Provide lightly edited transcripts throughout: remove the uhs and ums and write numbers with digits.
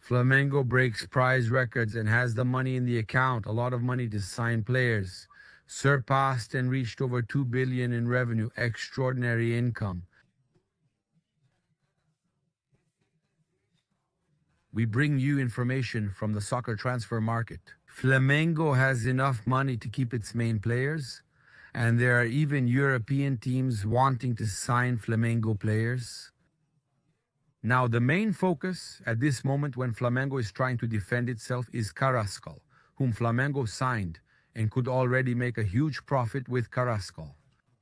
Flamengo breaks prize records and has the money in the account, a lot of money to sign players. Surpassed and reached over 2 billion in revenue, extraordinary income. We bring you information from the soccer transfer market. Flamengo has enough money to keep its main players, and there are even European teams wanting to sign Flamengo players. Now, the main focus at this moment when Flamengo is trying to defend itself is Carrascal, whom Flamengo signed and could already make a huge profit with Carrascal.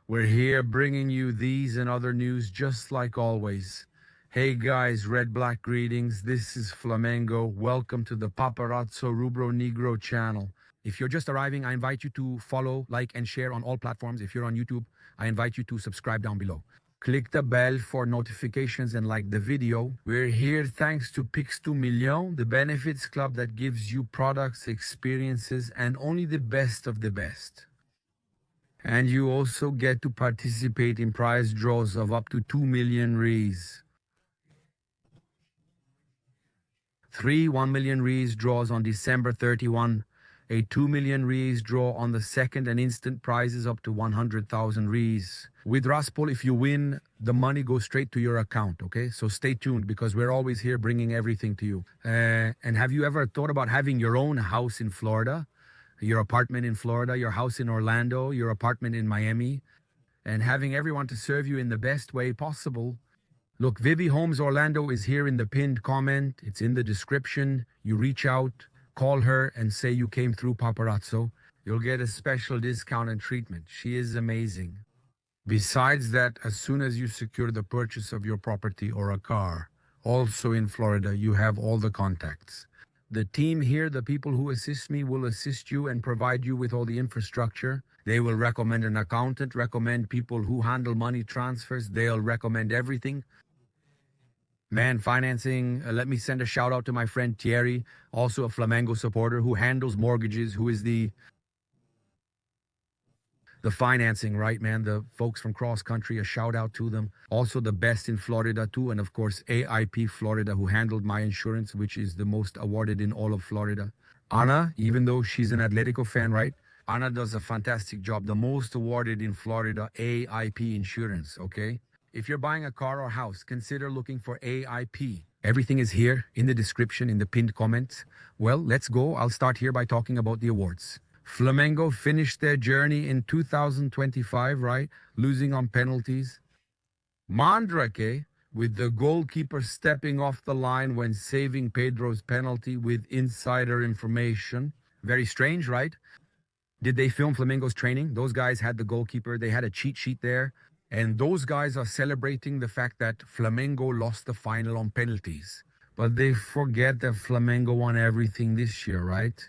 We're here bringing you these and other news just like always. Hey guys, red-black greetings. This is Flamengo. Welcome to the Paparazzo Rubro-Negro channel. If you're just arriving, I invite you to follow, like, and share on all platforms. If you're on YouTube, I invite you to subscribe down below. Click the bell for notifications and like the video. We're here thanks to Pix 2 Million, the benefits club that gives you products, experiences, and only the best of the best. And you also get to participate in prize draws of up to 2 million reais. 1 million reais draws on December 31. A 2 million reais draw on the 2nd, and instant prizes up to 100,000 reais. With Raspol, if you win, the money goes straight to your account, okay? So stay tuned because we're always here bringing everything to you. And have you ever thought about having your own house in Florida? Your apartment in Florida, your house in Orlando, your apartment in Miami, and having everyone to serve you in the best way possible? Look, Vivi Homes Orlando is here in the pinned comment. It's in the description. You reach out, call her and say you came through Paparazzo. You'll get a special discount and treatment. She is amazing. Besides that, as soon as you secure the purchase of your property or a car, also in Florida, you have all the contacts. The team here, the people who assist me, will assist you and provide you with all the infrastructure. They will recommend an accountant, recommend people who handle money transfers. They'll recommend everything. Man, financing, let me send a shout out to my friend Thierry, also a Flamengo supporter who handles mortgages, who is the financing, right, man? The folks from cross country, a shout out to them. Also the best in Florida too, and of course AIP Florida, who handled my insurance, which is the most awarded in all of Florida. Ana, even though she's an Atletico fan, right? Ana does a fantastic job. The most awarded in Florida, AIP Insurance, okay? If you're buying a car or house, consider looking for AIP. Everything is here in the description, in the pinned comments. Well, let's go. I'll start here by talking about the awards. Flamengo finished their journey in 2025, right? Losing on penalties. Mandrake, with the goalkeeper stepping off the line when saving Pedro's penalty with insider information. Very strange, right? Did they film Flamengo's training? Those guys had the goalkeeper. They had a cheat sheet there. And those guys are celebrating the fact that Flamengo lost the final on penalties. But they forget that Flamengo won everything this year, right?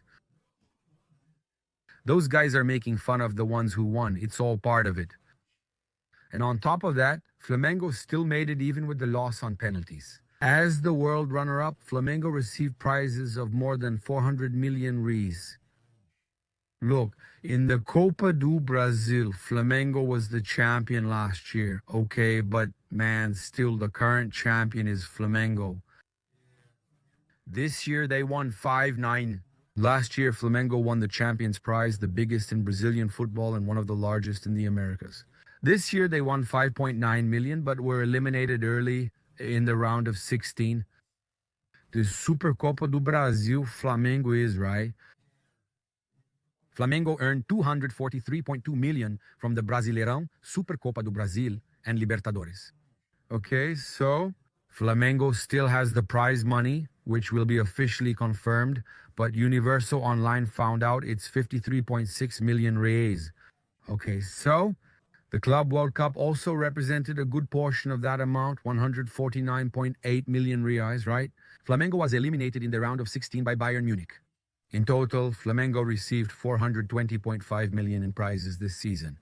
Those guys are making fun of the ones who won. It's all part of it. And on top of that, Flamengo still made it even with the loss on penalties. As the world runner-up, Flamengo received prizes of more than 400 million reais. Look, in the Copa do Brasil, Flamengo was the champion last year. Okay, but man, still the current champion is Flamengo. This year they won 5-9. Last year, Flamengo won the Champions Prize, the biggest in Brazilian football and one of the largest in the Americas. This year they won 5.9 million, but were eliminated early in the round of 16. The Super Copa do Brasil, Flamengo is, right? Flamengo earned 243.2 million from the Brasileirão, Super Copa do Brasil, and Libertadores. Okay, so Flamengo still has the prize money, which will be officially confirmed, but Universal Online found out it's 53.6 million reais. Okay, so the Club World Cup also represented a good portion of that amount, 149.8 million reais, right? Flamengo was eliminated in the round of 16 by Bayern Munich. In total, Flamengo received 420.5 million in prizes this season.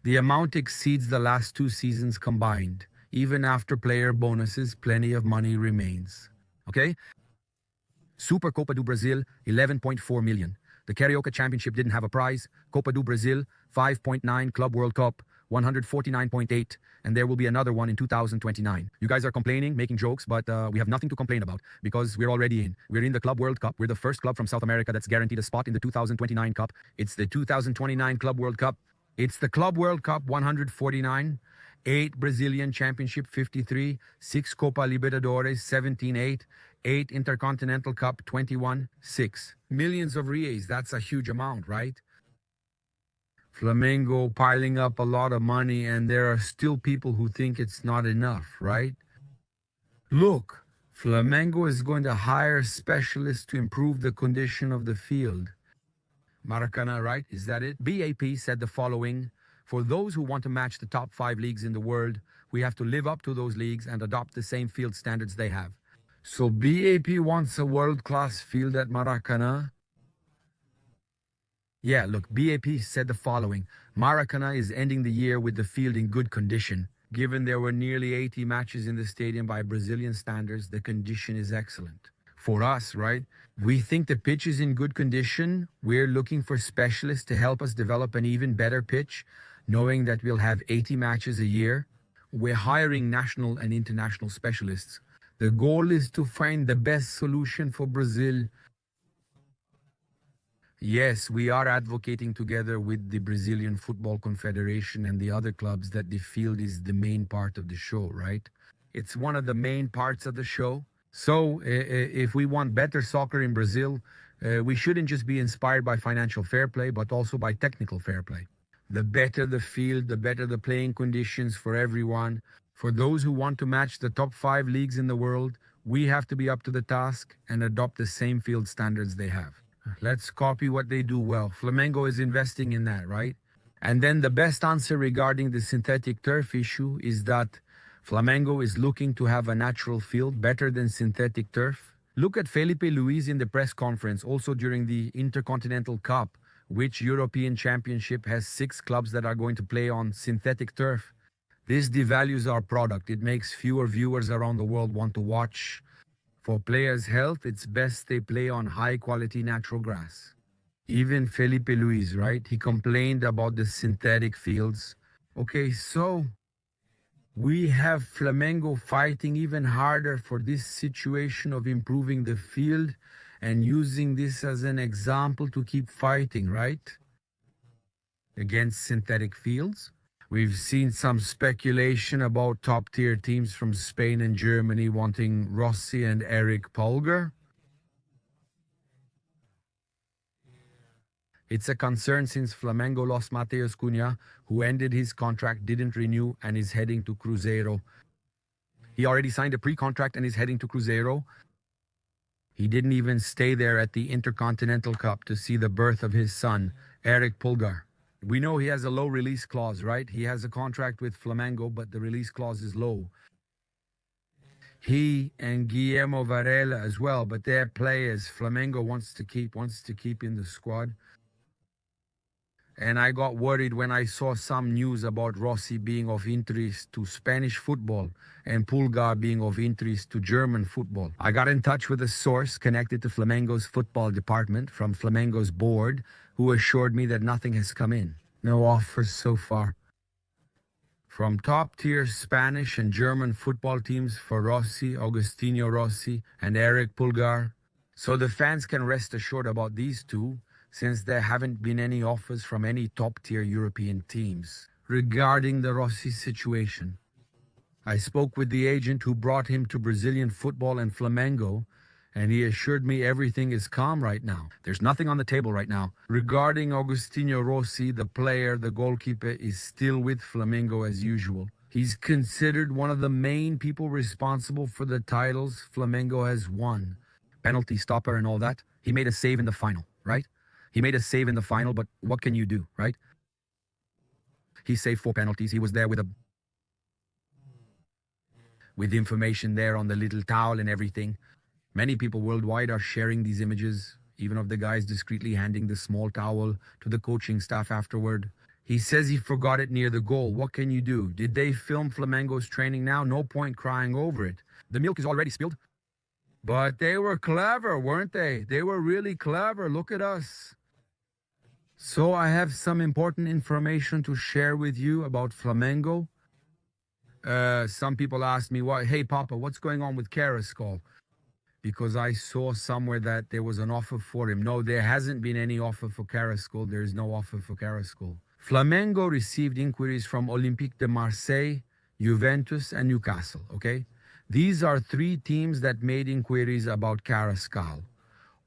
The amount exceeds the last 2 seasons combined. Even after player bonuses, plenty of money remains. Okay? Super Copa do Brasil, 11.4 million. The Carioca Championship didn't have a prize. Copa do Brasil, 5.9. Club World Cup, 149.8, and there will be another one in 2029. You guys are complaining, making jokes, but we have nothing to complain about because we're already in. We're in the Club World Cup. We're the first club from South America that's guaranteed a spot in the 2029 Cup. It's the 2029 Club World Cup. It's the Club World Cup 149, 8 Brazilian Championship 53, 6 Copa Libertadores 17-8, 8 Intercontinental Cup 21-6. Millions of reais, that's a huge amount, right? Flamengo piling up a lot of money, and there are still people who think it's not enough, right? Look, Flamengo is going to hire specialists to improve the condition of the field. Maracanã, right? Is that it? BAP said the following: for those who want to match the top 5 leagues in the world, we have to live up to those leagues and adopt the same field standards they have. So BAP wants a world-class field at Maracanã? Yeah, look, BAP said the following: Maracanã is ending the year with the field in good condition. Given there were nearly 80 matches in the stadium by Brazilian standards, the condition is excellent. For us, right? We think the pitch is in good condition. We're looking for specialists to help us develop an even better pitch, knowing that we'll have 80 matches a year. We're hiring national and international specialists. The goal is to find the best solution for Brazil. Yes, we are advocating together with the Brazilian Football Confederation and the other clubs that the field is the main part of the show, right? It's one of the main parts of the show. So if we want better soccer in Brazil, we shouldn't just be inspired by financial fair play, but also by technical fair play. The better the field, the better the playing conditions for everyone. For those who want to match the top 5 leagues in the world, we have to be up to the task and adopt the same field standards they have. Let's copy what they do well. Flamengo is investing in that, right? And then the best answer regarding the synthetic turf issue is that Flamengo is looking to have a natural field better than synthetic turf. Look at Felipe Luis in the press conference, also during the Intercontinental Cup, which European Championship has 6 clubs that are going to play on synthetic turf. This devalues our product. It makes fewer viewers around the world want to watch. For players' health, it's best they play on high-quality natural grass. Even Felipe Luis, right? He complained about the synthetic fields. Okay, so we have Flamengo fighting even harder for this situation of improving the field and using this as an example to keep fighting, right? Against synthetic fields. We've seen some speculation about top-tier teams from Spain and Germany wanting Rossi and Pulgar. It's a concern since Flamengo lost Matheus Cunha, who ended his contract, didn't renew, and is heading to Cruzeiro. He already signed a pre-contract and is heading to Cruzeiro. He didn't even stay there at the Intercontinental Cup to see the birth of his son, Pulgar. We know he has a low release clause, right? He has a contract with Flamengo, but the release clause is low. He and Guillermo Varela as well, but they're players Flamengo wants to keep in the squad. And I got worried when I saw some news about Rossi being of interest to Spanish football and Pulgar being of interest to German football. I got in touch with a source connected to Flamengo's football department from Flamengo's board, who assured me that nothing has come in. No offers so far. From top-tier Spanish and German football teams for Rossi, Agostinho Rossi, and Pulgar. So the fans can rest assured about these two, since there haven't been any offers from any top-tier European teams. Regarding the Rossi situation, I spoke with the agent who brought him to Brazilian football and Flamengo, and he assured me everything is calm right now. There's nothing on the table right now. Regarding Agostinho Rossi, the player, the goalkeeper, is still with Flamengo as usual. He's considered one of the main people responsible for the titles Flamengo has won. Penalty stopper and all that. He made a save in the final, right? He made a save in the final, but what can you do, right? He saved 4 penalties. He was there with information there on the little towel and everything. Many people worldwide are sharing these images, even of the guys discreetly handing the small towel to the coaching staff afterward. He says he forgot it near the goal. What can you do? Did they film Flamengo's training now? No point crying over it. The milk is already spilled. But they were clever, weren't they? They were really clever. Look at us. So I have some important information to share with you about Flamengo. Some people ask me, "Why, hey Papa, what's going on with Carrascal?" Because I saw somewhere that there was an offer for him. No, there hasn't been any offer for Carrascal. There is no offer for Carrascal. Flamengo received inquiries from Olympique de Marseille, Juventus, and Newcastle. Okay, these are three teams that made inquiries about Carrascal.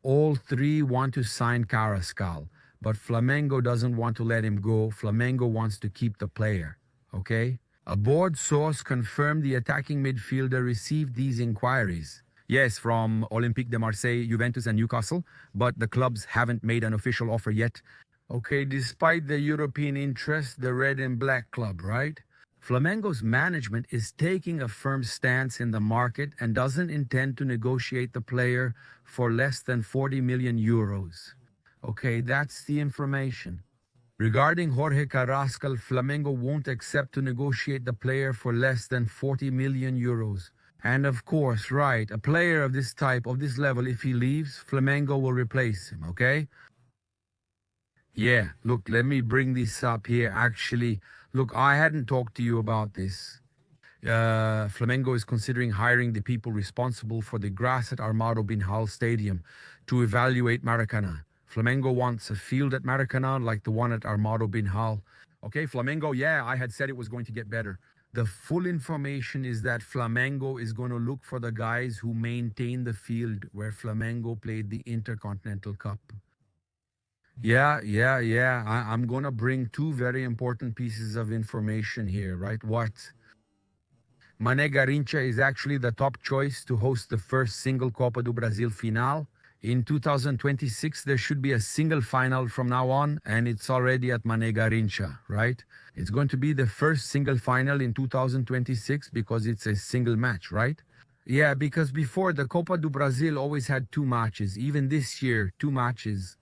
All three want to sign Carrascal, but Flamengo doesn't want to let him go. Flamengo wants to keep the player. Okay? A board source confirmed the attacking midfielder received these inquiries. Yes, from Olympique de Marseille, Juventus, and Newcastle, but the clubs haven't made an official offer yet. Okay, despite the European interest, the red and black club, right? Flamengo's management is taking a firm stance in the market and doesn't intend to negotiate the player for less than 40 million euros. Okay, that's the information. Regarding Jorge Carrascal, Flamengo won't accept to negotiate the player for less than 40 million euros. And of course, right, a player of this type, of this level, if he leaves, Flamengo will replace him, okay? Yeah, look, let me bring this up here. Actually, look, I hadn't talked to you about this. Flamengo is considering hiring the people responsible for the grass at Armado Bin Hal Stadium to evaluate Maracanã. Flamengo wants a field at Maracanã like the one at Armado Bin Hal. Okay, Flamengo, yeah, I had said it was going to get better. The full information is that Flamengo is going to look for the guys who maintain the field where Flamengo played the Intercontinental Cup. Yeah. I'm going to bring two very important pieces of information here, right? What? Mané Garrincha is actually the top choice to host the first single Copa do Brasil final. In 2026, there should be a single final from now on, and it's already at Mané Garrincha, right? It's going to be the first single final in 2026 because it's a single match, right? Yeah, because before the Copa do Brasil always had two matches. Even this year, two matches.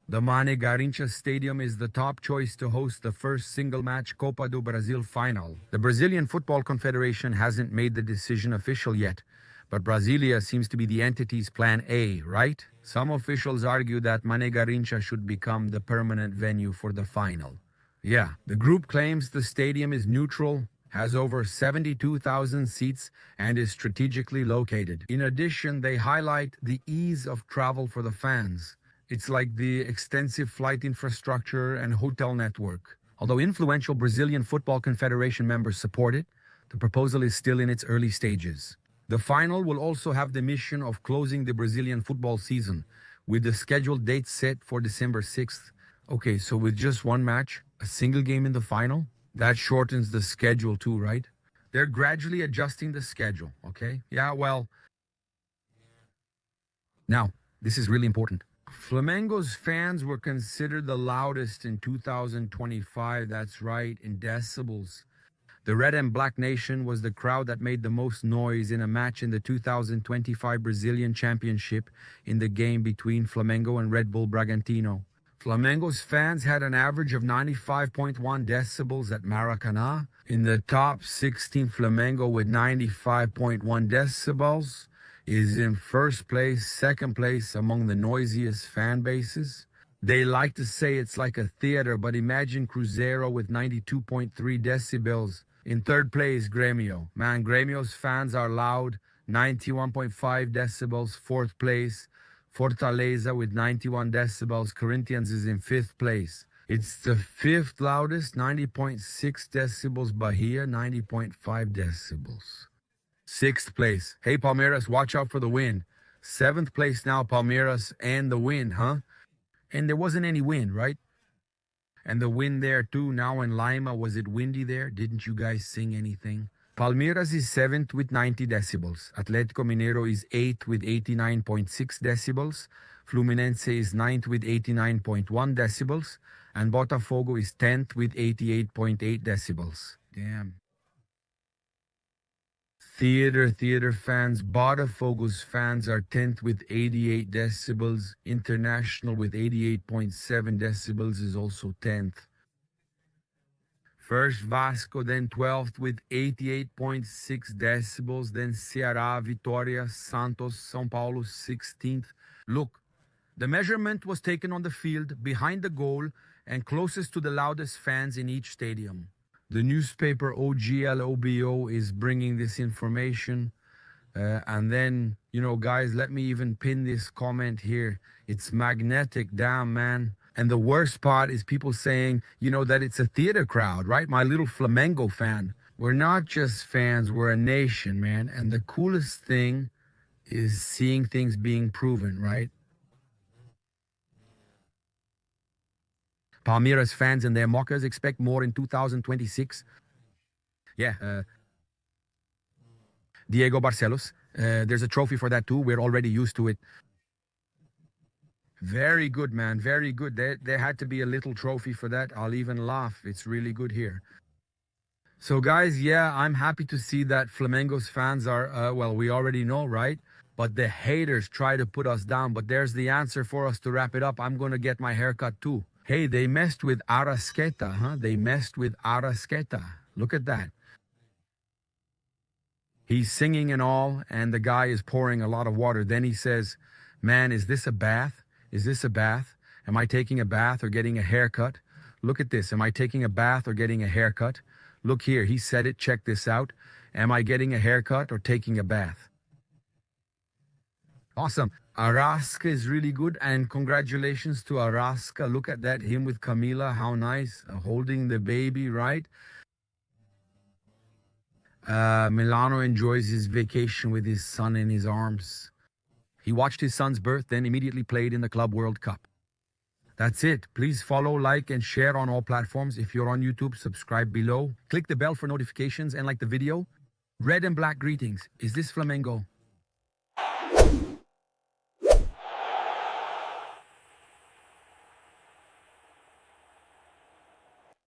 The Mané Garrincha Stadium is the top choice to host the first single-match Copa do Brasil final. The Brazilian Football Confederation hasn't made the decision official yet, but Brasilia seems to be the entity's plan A, right? Some officials argue that Mané Garrincha should become the permanent venue for the final. Yeah, the group claims the stadium is neutral, has over 72,000 seats, and is strategically located. In addition, they highlight the ease of travel for the fans. It's like the extensive flight infrastructure and hotel network. Although influential Brazilian Football Confederation members support it, the proposal is still in its early stages. The final will also have the mission of closing the Brazilian football season, with the scheduled date set for December 6th. Okay, so with just one match, a single game in the final, that shortens the schedule too, right? They're gradually adjusting the schedule, okay? Yeah, well, now, this is really important. Flamengo's fans were considered the loudest in 2025, that's right, in decibels. The Red and Black Nation was the crowd that made the most noise in a match in the 2025 Brazilian Championship in the game between Flamengo and Red Bull Bragantino. Flamengo's fans had an average of 95.1 decibels at Maracanã. In the top 16, Flamengo with 95.1 decibels is in first place, second place among the noisiest fan bases. They like to say it's like a theater, but imagine Cruzeiro with 92.3 decibels. In third place, Grêmio. Man, Grêmio's fans are loud, 91.5 decibels. Fourth place, Fortaleza with 91 decibels. Corinthians is in fifth place. It's the fifth loudest, 90.6 decibels. Bahia, 90.5 decibels. Sixth place. Hey, Palmeiras, watch out for the wind. Seventh place now, Palmeiras and the wind, huh? And there wasn't any wind, right? And the wind there too. Now in Lima, was it windy there? Didn't you guys sing anything? Palmeiras is seventh with 90 decibels. Atlético Mineiro is eighth with 89.6 decibels. Fluminense is ninth with 89.1 decibels. And Botafogo is 10th with 88.8 decibels. Damn. Theater fans. Botafogo's fans are 10th with 88 decibels. International with 88.7 decibels is also 10th. First Vasco, then 12th with 88.6 decibels. Then Ceará, Vitória, Santos, São Paulo 16th. Look, The measurement was taken on the field, behind the goal, and closest to the loudest fans in each stadium. The newspaper OGLOBO is bringing this information. And then, guys, let me even pin this comment here. It's magnetic, damn, man. And the worst part is people saying, that it's a theater crowd, right? My little Flamengo fan. We're not just fans, we're a nation, man. And the coolest thing is seeing things being proven, right? Palmeiras fans and their mockers expect more in 2026. Yeah. Diego Barcelos. There's a trophy for that too. We're already used to it. Very good, man. Very good. There had to be a little trophy for that. I'll even laugh. It's really good here. So, guys, yeah, I'm happy to see that Flamengo's fans are, well, we already know, right? But the haters try to put us down. But there's the answer for us to wrap it up. I'm going to get my haircut too. Hey, they messed with Arrascaeta, huh? They messed with Arrascaeta. Look at that. He's singing and all, and the guy is pouring a lot of water. Then he says, man, is this a bath? Is this a bath? Am I taking a bath or getting a haircut? Look at this. Am I taking a bath or getting a haircut? Look here. He said it. Check this out. Am I getting a haircut or taking a bath? Awesome. Arrasca is really good, and congratulations to Arrasca. Look at that. Him with Camila. How nice. Holding the baby, right? Milano enjoys his vacation with his son in his arms. He watched his son's birth, then immediately played in the Club World Cup. That's it. Please follow, like, and share on all platforms. If you're on YouTube, subscribe below. Click the bell for notifications and like the video. Red and black greetings. Is this Flamengo?